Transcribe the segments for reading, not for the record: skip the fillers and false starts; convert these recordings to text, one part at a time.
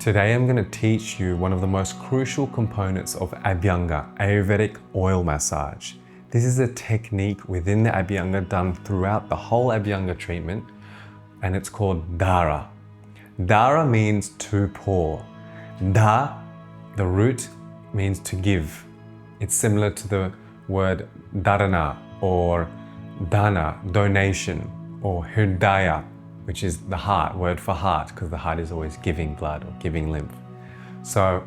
Today I'm going to teach you one of the most crucial components of Abhyanga, Ayurvedic oil massage. This is a technique within the Abhyanga done throughout the whole Abhyanga treatment, and it's called Dhara. Dhara means to pour. Dha, the root, means to give. It's similar to the word dharana or dana, donation, or hridaya, which is the heart, word for heart, because the heart is always giving blood or giving lymph. So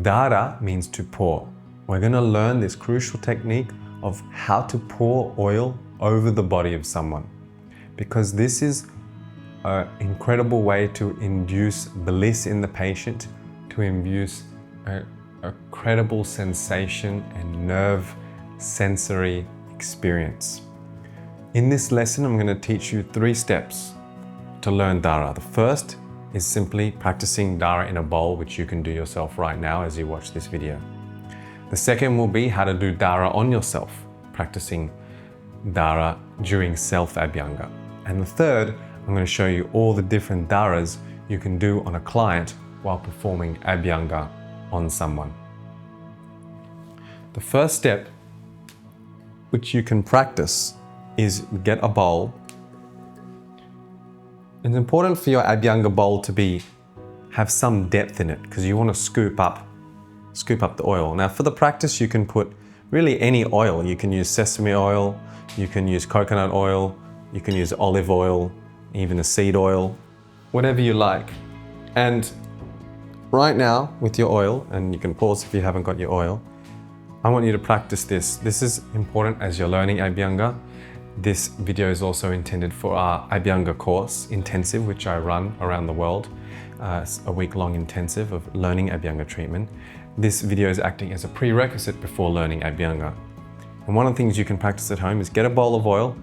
Dhara means to pour. We're going to learn this crucial technique of how to pour oil over the body of someone, because this is an incredible way to induce bliss in the patient, to induce a credible sensation and nerve sensory experience. In this lesson, I'm going to teach you 3 steps to learn Dhara. The first is simply practicing Dhara in a bowl, which you can do yourself right now as you watch this video. The second will be how to do Dhara on yourself, practicing Dhara during self-Abhyanga. And the third, I'm going to show you all the different Dharas you can do on a client while performing Abhyanga on someone. The first step, which you can practice, is get a bowl. It's important for your Abhyanga bowl to have some depth in it, because you want to scoop up the oil. Now for the practice, you can put really any oil. You can use sesame oil, you can use coconut oil, you can use olive oil, even a seed oil, whatever you like. And right now with your oil, and you can pause if you haven't got your oil, I want you to practice this. This is important as you're learning Abhyanga. This video is also intended for our Abhyanga course intensive, which I run around the world. It's a week-long intensive of learning Abhyanga treatment. This video is acting as a prerequisite before learning Abhyanga. And one of the things you can practice at home is get a bowl of oil,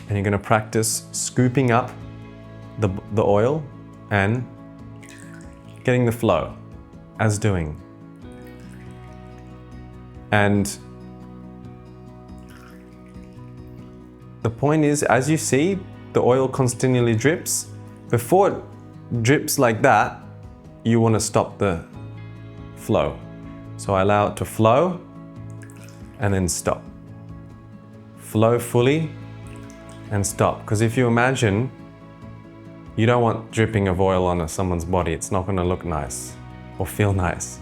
and you're going to practice scooping up the oil and getting the flow as doing. And the point is, as you see, the oil continually drips. Before it drips like that, you want to stop the flow. So I allow it to flow and then stop. Flow fully and stop. Because if you imagine, you don't want dripping of oil on someone's body. It's not going to look nice or feel nice.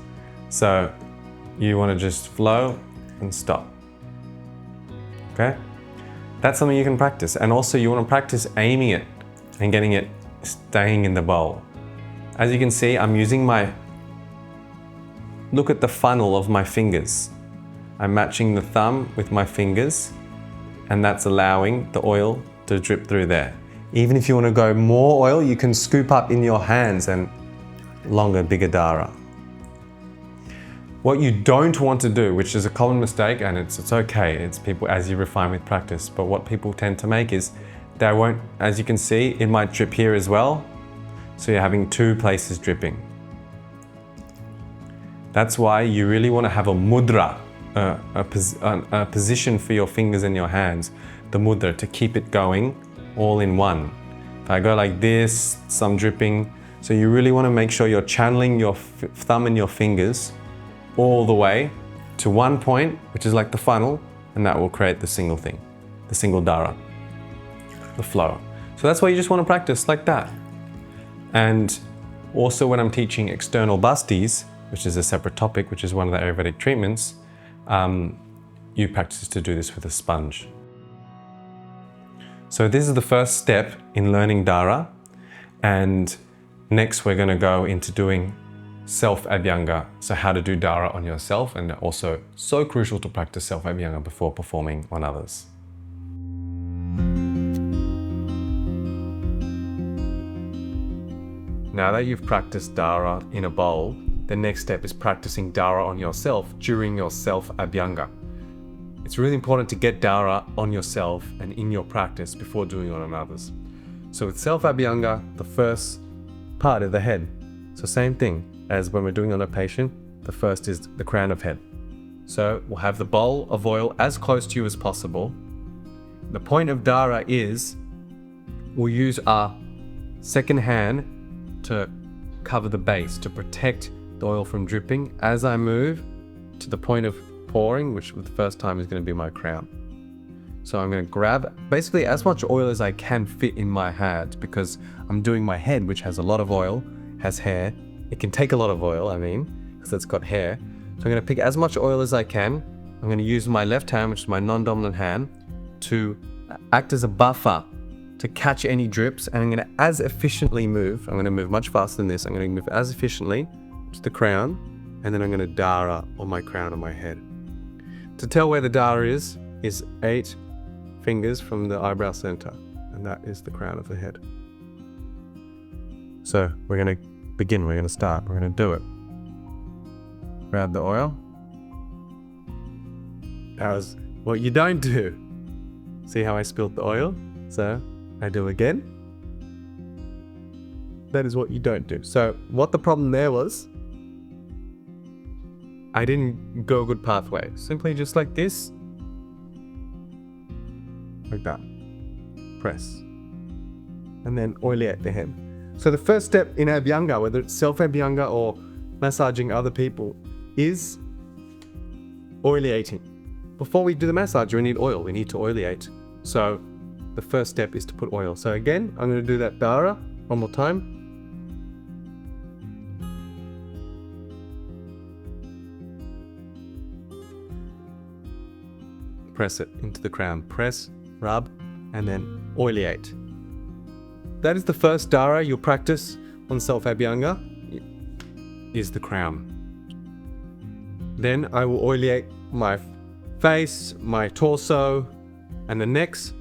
So you want to just flow and stop. Okay? That's something you can practice. And also you want to practice aiming it and getting it staying in the bowl. As you can see, I'm using look at the funnel of my fingers. I'm matching the thumb with my fingers, and that's allowing the oil to drip through there. Even if you want to go more oil, you can scoop up in your hands and longer, bigger Dhara. What you don't want to do, which is a common mistake, and it's okay, it's people as you refine with practice, but what people tend to make is they won't, as you can see, it might drip here as well. So you're having 2 places dripping. That's why you really want to have a mudra, a position for your fingers and your hands, the mudra, to keep it going all in one. If I go like this, some dripping. So you really want to make sure you're channeling your thumb and your fingers all the way to one point, which is like the funnel, and that will create the single thing, the single Dhara, the flow. So that's why you just want to practice like that. And also when I'm teaching external bastis, which is a separate topic, which is one of the Ayurvedic treatments, you practice to do this with a sponge. So this is the first step in learning Dhara, and next we're going to go into doing self-Abhyanga, so how to do Dhara on yourself, and also so crucial to practice self-Abhyanga before performing on others. Now that you've practiced Dhara in a bowl, the next step is practicing Dhara on yourself during your self-Abhyanga. It's really important to get Dhara on yourself and in your practice before doing it on others. So with self-Abhyanga, the first part is the head. So same thing as when we're doing on a patient, the first is the crown of head. So we'll have the bowl of oil as close to you as possible. The point of Dhara is we'll use our second hand to cover the base to protect the oil from dripping as I move to the point of pouring, which for the first time is going to be my crown. So I'm going to grab basically as much oil as I can fit in my hand, because I'm doing my head, which has a lot of oil, has hair. It can take a lot of oil, because it's got hair. So I'm going to pick as much oil as I can. I'm going to use my left hand, which is my non-dominant hand, to act as a buffer to catch any drips. And I'm going to as efficiently move. I'm going to move much faster than this. I'm going to move as efficiently to the crown. And then I'm going to Dhara on my crown on my head. To tell where the Dhara is 8 fingers from the eyebrow center. And that is the crown of the head. So we're going to begin. We're going to start. We're going to do it. Grab the oil. That was what you don't do. See how I spilled the oil? So I do again. That is what you don't do. So what the problem there was, I didn't go a good pathway. Simply just like this. Like that. Press. And then oiliate the head. So the first step in Abhyanga, whether it's self-Abhyanga or massaging other people, is oiliating. Before we do the massage, we need oil. We need to oiliate. So the first step is to put oil. So again, I'm going to do that Dhara one more time. Press it into the crown. Press, rub, and then oiliate. That is the first Dhara you'll practice on self-Abhyanga, is the crown. Then I will oiliate my face, my torso, and the next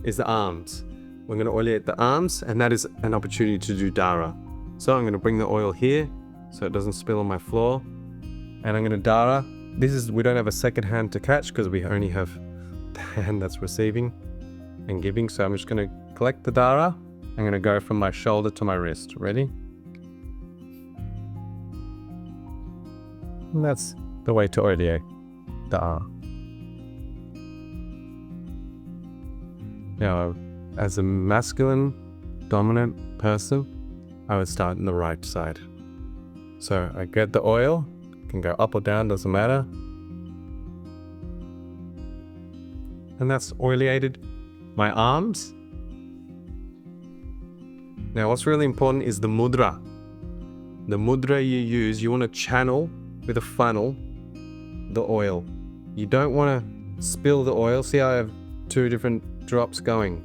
is the arms. We're going to oiliate the arms, and that is an opportunity to do Dhara. So I'm going to bring the oil here so it doesn't spill on my floor, and I'm going to Dhara. We don't have a second hand to catch because we only have the hand that's receiving and giving. So I'm just going to collect the Dhara. I'm going to go from my shoulder to my wrist. Ready? And that's the way to oiliate Dhara. Now, as a masculine, dominant person, I would start on the right side. So I get the oil, can go up or down, doesn't matter. And that's oiliated my arms. Now what's really important is the mudra. The mudra you use, you want to channel with a funnel the oil. You don't want to spill the oil. See how I have 2 different drops going?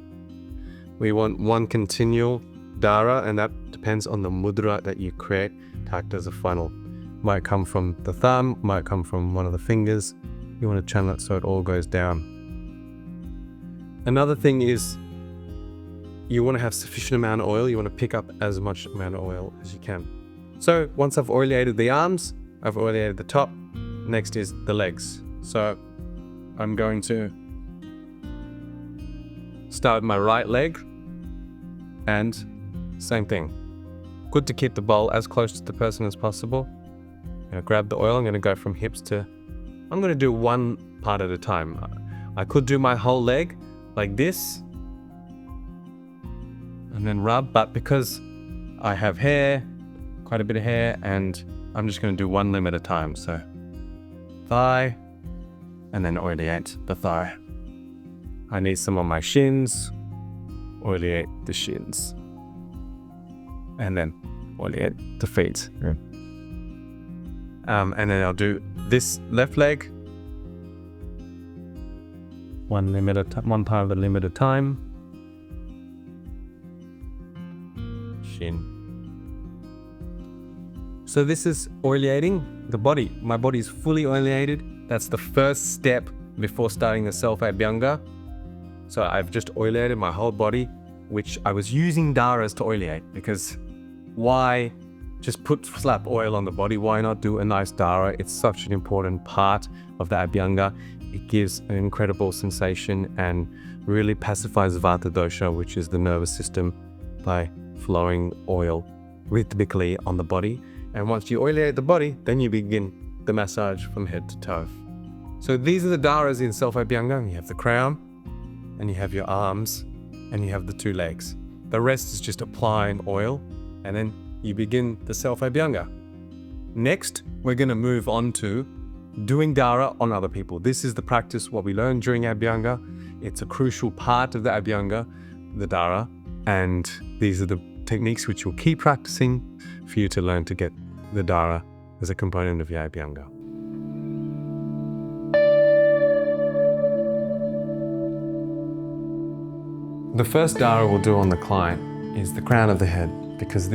We want one continual Dhara, and that depends on the mudra that you create to act as a funnel. Might come from the thumb, might come from one of the fingers. You want to channel it so it all goes down. Another thing is you want to have sufficient amount of oil. You want to pick up as much amount of oil as you can. So once I've oiliated the arms, I've oiliated the top. Next is the legs. So I'm going to start with my right leg, and same thing. Good to keep the bowl as close to the person as possible. I'm going to grab the oil. I'm going to go from hips to... I'm going to do one part at a time. I could do my whole leg like this and then rub, but because I have hair, quite a bit of hair, and I'm just going to do one limb at a time. So thigh, and then oiliate the thigh. I need some on my shins, oiliate the shins, and then oiliate the feet. And then I'll do this left leg, one part of the limb at a time. Shin. So this is oiliating the body. My body is fully oiliated. That's the first step before starting the self-Abhyanga. So I've just oiliated my whole body, which I was using Dharas to oiliate, because why just slap oil on the body? Why not do a nice Dhara? It's such an important part of the Abhyanga. It gives an incredible sensation and really pacifies Vata dosha, which is the nervous system, by flowing oil rhythmically on the body. And once you oiliate the body, then you begin the massage from head to toe. So these are the Dharas in self-Abhyanga. You have the crown, and you have your arms, and you have the 2 legs. The rest is just applying oil and then you begin the self-Abhyanga. Next, we're going to move on to doing Dhara on other people. This is the practice, what we learn during Abhyanga. It's a crucial part of the Abhyanga, the Dhara, and these are the techniques which you'll keep practicing for you to learn to get the Dhara as a component of your Abhyanga. The first Dhara we'll do on the client is the crown of the head, because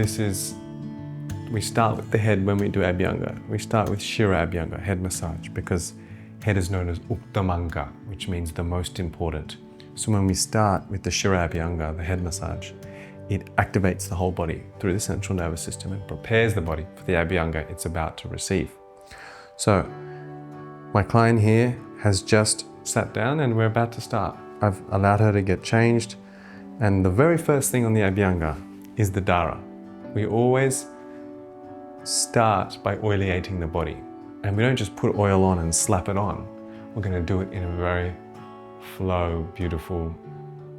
we start with the head when we do Abhyanga. We start with Shire Abhyanga, head massage, because head is known as Uttamanga, which means the most important. So when we start with the Shire Abhyanga, the head massage, it activates the whole body through the central nervous system and prepares the body for the Abhyanga it's about to receive. So my client here has just sat down and we're about to start. I've allowed her to get changed. And the very first thing on the Abhyanga is the Dhara. We always start by oilating the body. And we don't just put oil on and slap it on. We're going to do it in a very flow, beautiful,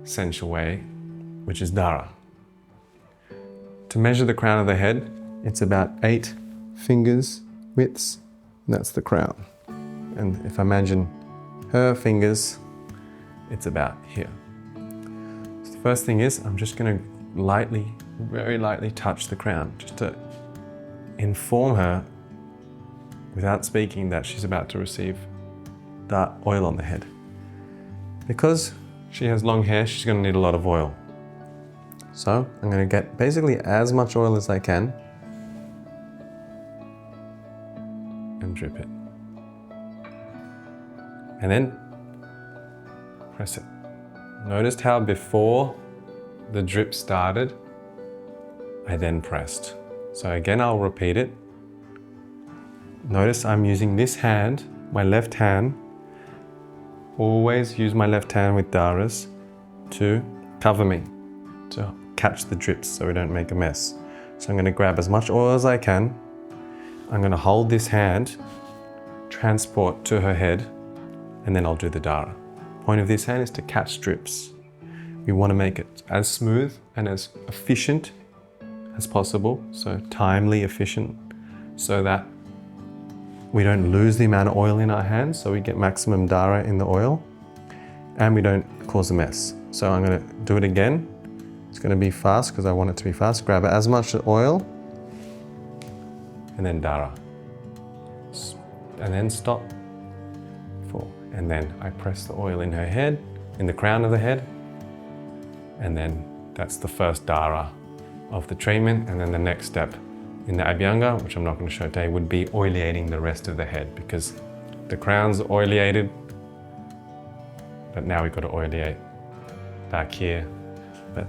sensual way, which is Dhara. To measure the crown of the head, it's about 8 fingers widths, and that's the crown. And if I imagine her fingers, it's about here. So the first thing is, I'm just going to lightly, very lightly touch the crown, just to inform her without speaking that she's about to receive that oil on the head. Because she has long hair, she's going to need a lot of oil. So I'm going to get basically as much oil as I can and drip it. And then press it. Noticed how before the drip started, I then pressed. So again, I'll repeat it. Notice I'm using this hand, my left hand. Always use my left hand with Dharas to cover me, to catch the drips so we don't make a mess. So I'm going to grab as much oil as I can. I'm going to hold this hand, transport to her head, and then I'll do the Dhara. Point of this hand is to catch drips. We want to make it as smooth and as efficient as possible, so timely, efficient, so that we don't lose the amount of oil in our hands, so we get maximum Dhara in the oil, and we don't cause a mess. So I'm going to do it again. It's going to be fast because I want it to be fast. Grab as much oil, and then Dhara. And then stop. 4. And then I press the oil in her head, in the crown of the head, and then that's the first Dhara of the treatment. And then the next step in the Abhyanga, which I'm not going to show today, would be oilating the rest of the head, because the crown's oilated, but now we've got to oilate back here. But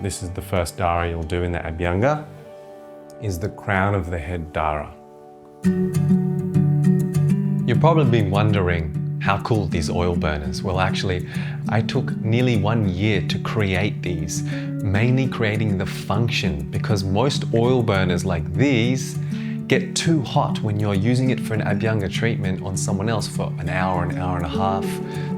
this is the first Dhara you'll do in the Abhyanga, is the crown of the head Dhara. You've probably been wondering how cool these oil burners. Well, actually, I took nearly 1 year to create these, mainly creating the function, because most oil burners like these get too hot when you're using it for an Abhyanga treatment on someone else for an hour and a half.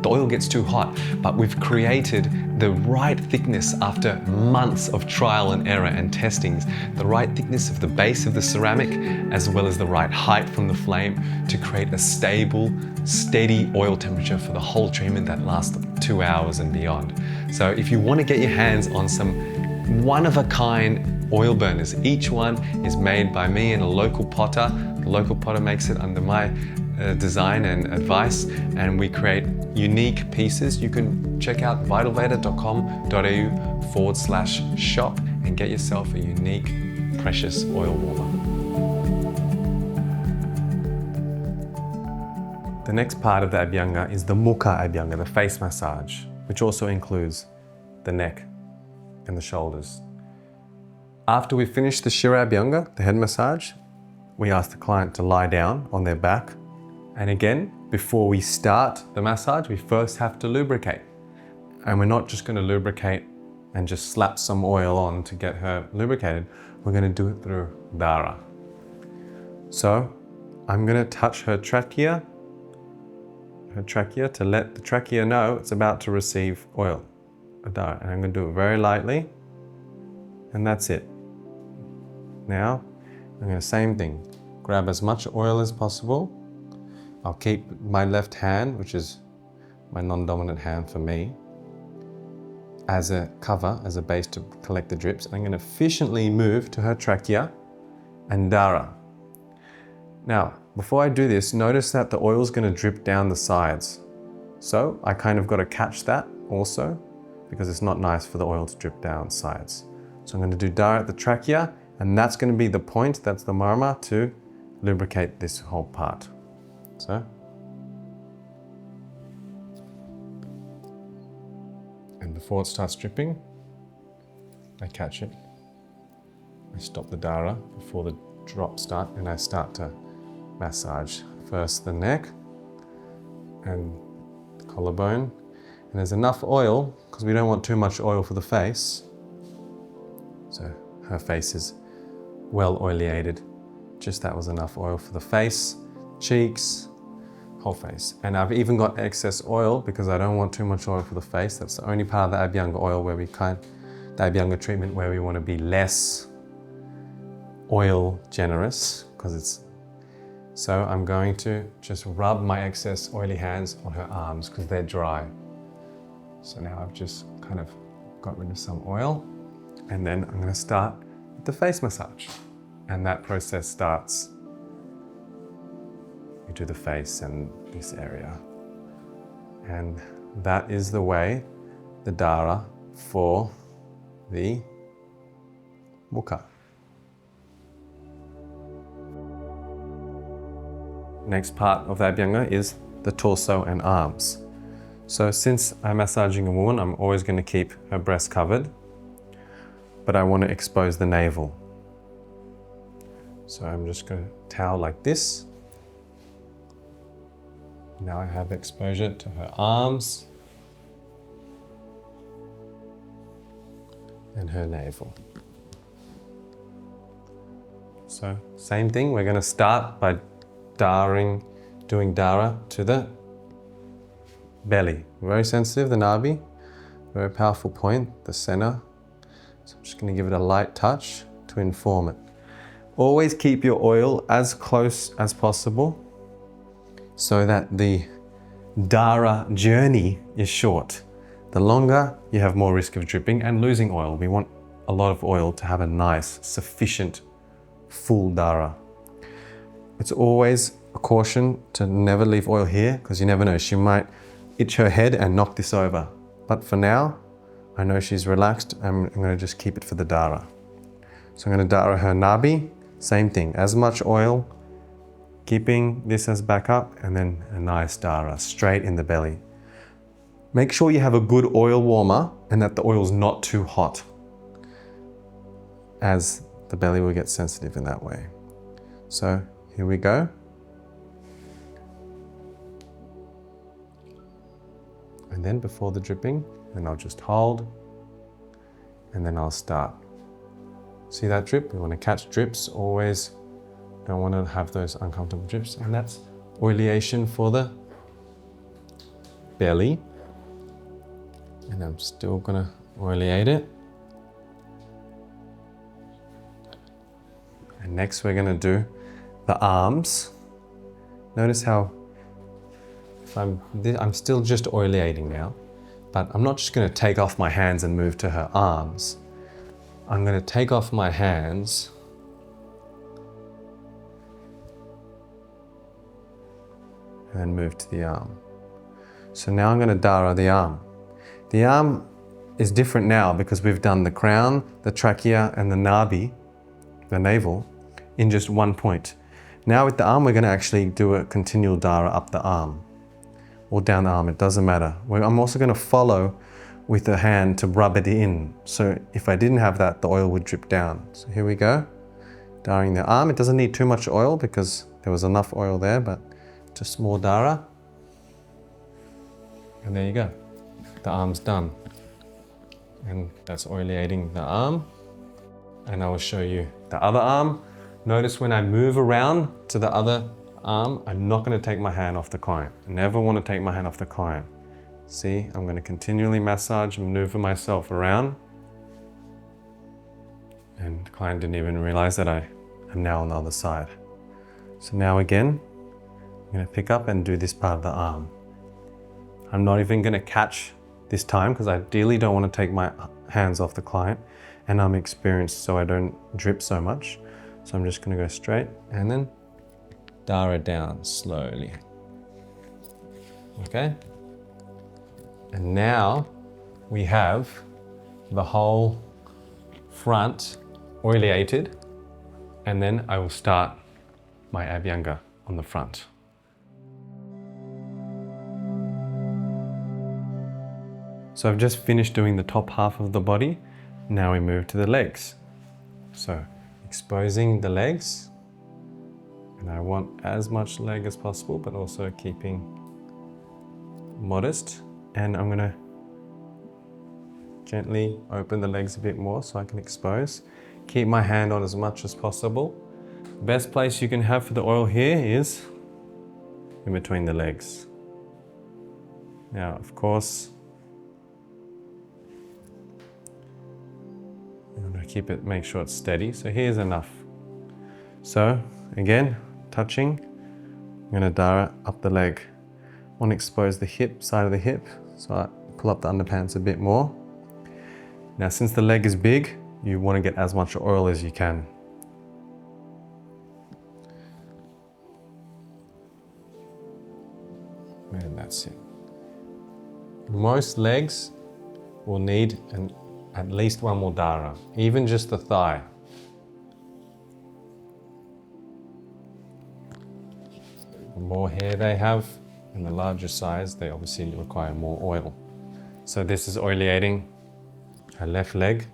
The oil gets too hot, but we've created the right thickness after months of trial and error and testings, the right thickness of the base of the ceramic, as well as the right height from the flame to create a stable, steady oil temperature for the whole treatment that lasts 2 hours and beyond. So if you want to get your hands on some one-of-a-kind oil burners, each one is made by me and a local potter. The local potter makes it under my design and advice, and we create unique pieces. You can check out vitalveda.com.au/shop and get yourself a unique, precious oil warmer. The next part of the Abhyanga is the Mukha Abhyanga, the face massage, which also includes the neck and the shoulders. After we finish the Shire Abhyanga, the head massage, we ask the client to lie down on their back. And again, before we start the massage, we first have to lubricate. And we're not just going to lubricate and just slap some oil on to get her lubricated. We're going to do it through Dhara. So I'm going to touch her trachea to let the trachea know it's about to receive oil, Dhara. And I'm going to do it very lightly. And that's it. Now, I'm going to same thing. Grab as much oil as possible. I'll keep my left hand, which is my non-dominant hand for me, as a cover, as a base to collect the drips. I'm going to efficiently move to her trachea and Dhara. Now, before I do this, notice that the oil is going to drip down the sides. So I kind of got to catch that also, because it's not nice for the oil to drip down sides. So I'm going to do Dhara at the trachea, and that's going to be the point, that's the marma, to lubricate this whole part. So. And before it starts dripping, I catch it. I stop the Dhara before the drops start, and I start to massage first the neck and the collarbone. And there's enough oil, because we don't want too much oil for the face. So her face is well oleated. Just that was enough oil for the face, cheeks, whole face. And I've even got excess oil because I don't want too much oil for the face. That's the only part of the Abhyanga oil where the Abhyanga treatment where we want to be less oil generous, because it's. So I'm going to just rub my excess oily hands on her arms because they're dry. So now I've just kind of got rid of some oil, and then I'm going to start with the face massage. And that process starts. You do the face and this area. And that is the way, the Dhara for the mukha. Next part of the Abhyanga is the torso and arms. So since I'm massaging a woman, I'm always going to keep her breast covered, but I want to expose the navel. So I'm just going to towel like this. Now I have exposure to her arms and her navel. So same thing, we're going to start by doing Dhara to the belly. Very sensitive, the nabi, very powerful point, the center. So I'm just going to give it a light touch to inform it. Always keep your oil as close as possible so that the Dhara journey is short. The longer, you have more risk of dripping and losing oil. We want a lot of oil to have a nice, sufficient, full Dhara. It's always a caution to never leave oil here, because you never know, she might itch her head and knock this over. But for now, I know she's relaxed, and I'm going to just keep it for the Dhara. So I'm going to Dhara her nabi, same thing, as much oil, keeping this as backup, and then a nice Dhara straight in the belly. Make sure you have a good oil warmer and that the oil's not too hot, as the belly will get sensitive in that way. So here we go. And then before the dripping, then I'll just hold, and then I'll start. See that drip? We want to catch drips always. Don't want to have those uncomfortable drips. And that's oleation for the belly. And I'm still going to oleate it. And next we're going to do the arms. Notice how I'm still just oleating now, but I'm not just going to take off my hands and move to her arms. I'm going to take off my hands and then move to the arm. So now I'm going to Dhara the arm. The arm is different now because we've done the crown, the trachea, and the nabi, the navel, in just one point. Now with the arm, we're going to actually do a continual Dhara up the arm or down the arm, it doesn't matter. I'm also going to follow with the hand to rub it in. So if I didn't have that, the oil would drip down. So here we go, Dharing the arm. It doesn't need too much oil because there was enough oil there, but just more Dhara. And there you go, the arm's done. And that's oleating the arm. And I will show you the other arm. Notice when I move around to the other arm, I'm not going to take my hand off the client. I never want to take my hand off the client. See, I'm going to continually massage and maneuver myself around. And the client didn't even realize that I am now on the other side. So now again, I'm going to pick up and do this part of the arm. I'm not even going to catch this time because I ideally don't want to take my hands off the client, and I'm experienced so I don't drip so much. So I'm just going to go straight and then Dhara down slowly. Okay? And now we have the whole front oilated, and then I will start my Abhyanga on the front. So I've just finished doing the top half of the body. Now we move to the legs. So exposing the legs, and I want as much leg as possible, but also keeping modest. And I'm gonna gently open the legs a bit more so I can expose. Keep my hand on as much as possible. The best place you can have for the oil here is in between the legs. Now, of course, I'm gonna keep it, make sure it's steady. So here's enough. So again, touching, I'm gonna Dhara up the leg. I want to expose the hip, side of the hip, so I pull up the underpants a bit more. Now, since the leg is big, you want to get as much oil as you can. And that's it. Most legs will need at least one more Dhara, even just the thigh. The more hair they have and the larger size, they obviously require more oil. So this is oilating our left leg.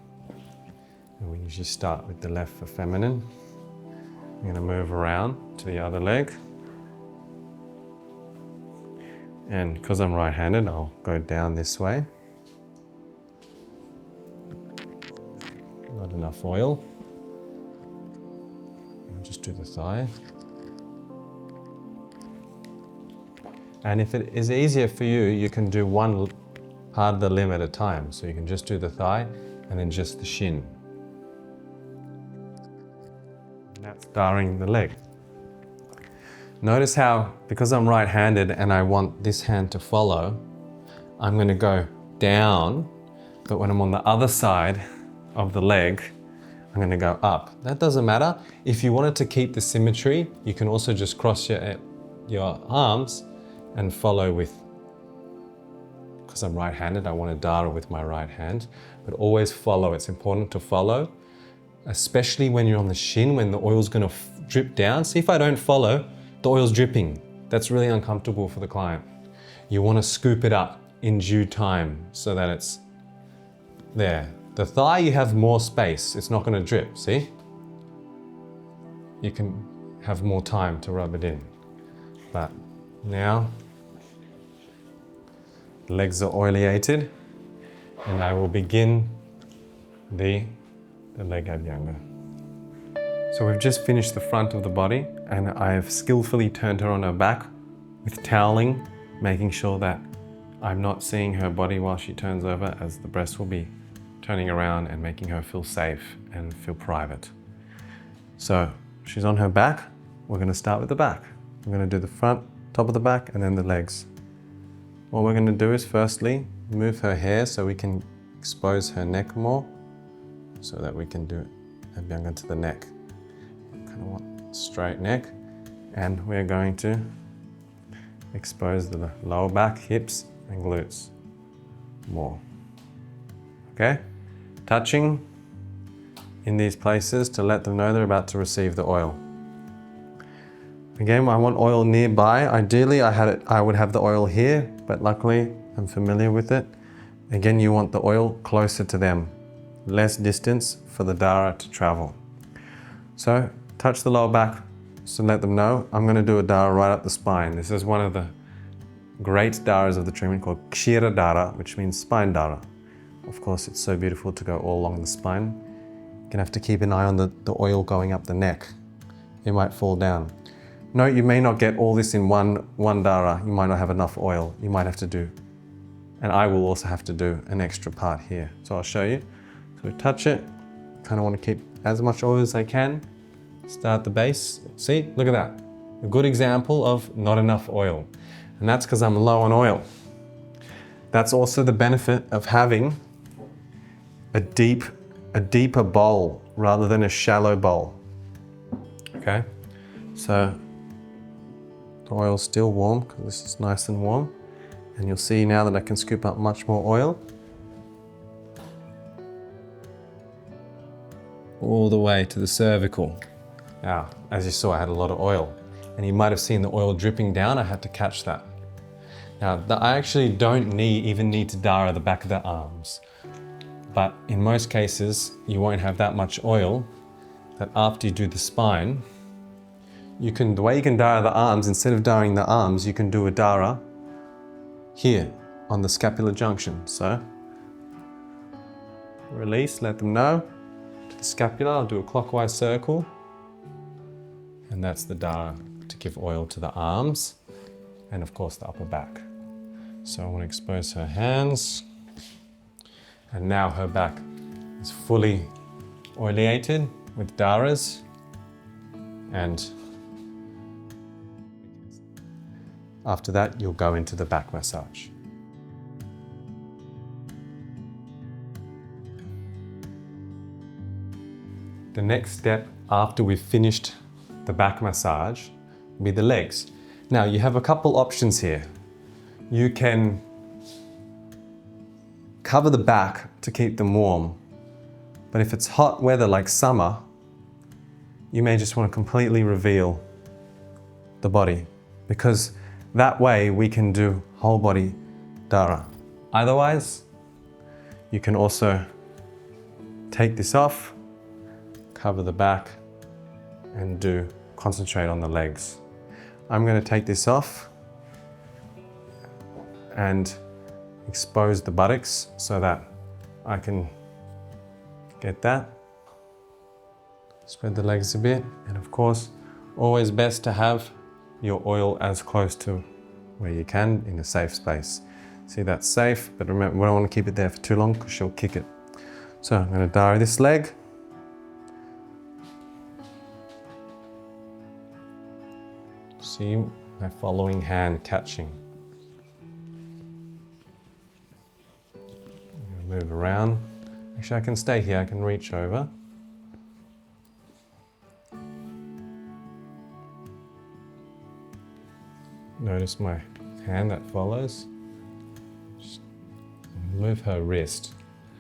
And we usually start with the left for feminine. I'm going to move around to the other leg. And because I'm right-handed, I'll go down this way. Not enough oil. I'll just do the thigh. And if it is easier for you, you can do one part of the limb at a time. So you can just do the thigh and then just the shin. And that's Dharing the leg. Notice how, because I'm right-handed and I want this hand to follow, I'm going to go down, but when I'm on the other side of the leg, I'm going to go up. That doesn't matter. If you wanted to keep the symmetry, you can also just cross your arms and follow with, because I'm right-handed, I want to Dhara with my right hand, but always follow. It's important to follow, especially when you're on the shin, when the oil's going to drip down. See, if I don't follow, the oil's dripping. That's really uncomfortable for the client. You want to scoop it up in due time so that it's there. The thigh, you have more space. It's not going to drip, see? You can have more time to rub it in. But now, the legs are oilated, and I will begin the leg Abhyanga. So we've just finished the front of the body, and I have skillfully turned her on her back with toweling, making sure that I'm not seeing her body while she turns over, as the breast will be turning around and making her feel safe and feel private. So she's on her back. We're going to start with the back. We're going to do the front, top of the back, and then the legs. What we're going to do is firstly move her hair so we can expose her neck more, so that we can do Abhyanga to the neck. Kind of want straight neck, and we're going to expose the lower back, hips, and glutes more. Okay? Touching in these places to let them know they're about to receive the oil. Again, I want oil nearby. Ideally, I would have the oil here, but luckily I'm familiar with it. Again, you want the oil closer to them, less distance for the Dhara to travel. So touch the lower back, so let them know I'm going to do a Dhara right up the spine. This is one of the great Dharas of the treatment called Shire Dhara, which means spine Dhara. Of course, it's so beautiful to go all along the spine. You're gonna have to keep an eye on the oil going up the neck. It might fall down. No, you may not get all this in one Dhara. You might not have enough oil. You might have to do, and I will also have to do an extra part here. So I'll show you. So touch it, kind of want to keep as much oil as I can. Start the base. See, look at that. A good example of not enough oil. And that's because I'm low on oil. That's also the benefit of having a deeper bowl rather than a shallow bowl. Okay, so the oil's still warm because this is nice and warm. And you'll see now that I can scoop up much more oil. All the way to the cervical. Now, as you saw, I had a lot of oil. And you might have seen the oil dripping down. I had to catch that. Now, I actually don't even need to Dhara the back of the arms. But in most cases, you won't have that much oil that after you do the spine, the way you can Dhara the arms, instead of Dharaing the arms, you can do a Dhara here on the scapular junction. So, release, let them know. To the scapula, I'll do a clockwise circle. And that's the Dhara to give oil to the arms and of course the upper back. So I want to expose her hands. And now her back is fully oleated with Dharas. And after that, you'll go into the back massage. The next step after we've finished the back massage will be the legs. Now you have a couple options here. You can cover the back to keep them warm, but if it's hot weather like summer, you may just want to completely reveal the body, because that way we can do whole body Dhara. Otherwise, you can also take this off, cover the back, and concentrate on the legs. I'm going to take this off and expose the buttocks so that I can get that. Spread the legs a bit, and of course, always best to have your oil as close to where you can in a safe space. See, that's safe, but remember, we don't want to keep it there for too long because she'll kick it. So I'm going to Dhara this leg. See my following hand catching. I'm going to move around. Actually, I can stay here, I can reach over. Notice my hand that follows. Just move her wrist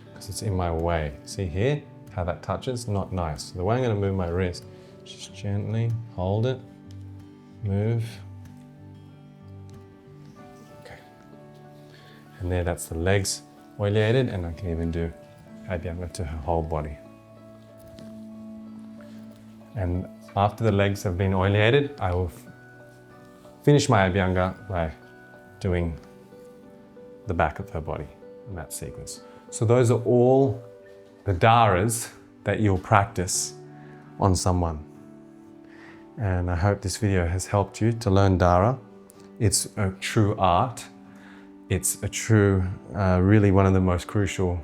because it's in my way. See here how that touches? Not nice. The way I'm going to move my wrist, just gently hold it, move. Okay. And there, that's the legs oleated, and I can even do Abhyanga to her whole body. And after the legs have been oleated, I will finish my Abhyanga by doing the back of her body in that sequence. So those are all the Dharas that you'll practice on someone. And I hope this video has helped you to learn Dhara. It's a true art. It's a true, really one of the most crucial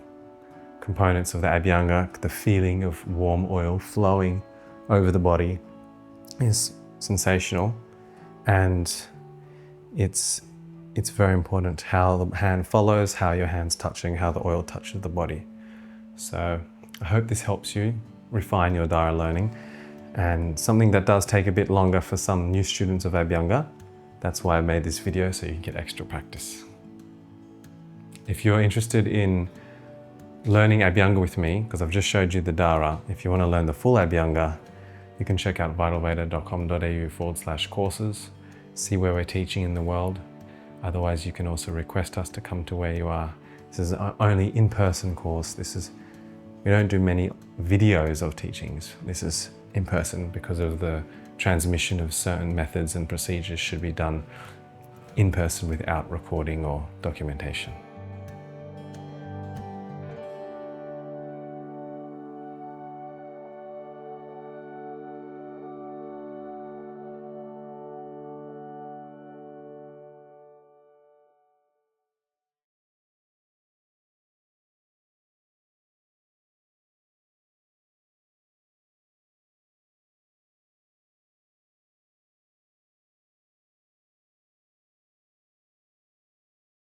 components of the Abhyanga. The feeling of warm oil flowing over the body is sensational. And it's very important how the hand follows, how your hand's touching, how the oil touches the body. So I hope this helps you refine your Dhara learning, and something that does take a bit longer for some new students of Abhyanga. That's why I made this video, so you can get extra practice. If you're interested in learning Abhyanga with me, because I've just showed you the Dhara, if you want to learn the full Abhyanga, you can check out vitalveda.com.au/courses, see where we're teaching in the world. Otherwise, you can also request us to come to where you are. This is only in-person course. We don't do many videos of teachings. This is in person because of the transmission of certain methods and procedures should be done in person without recording or documentation.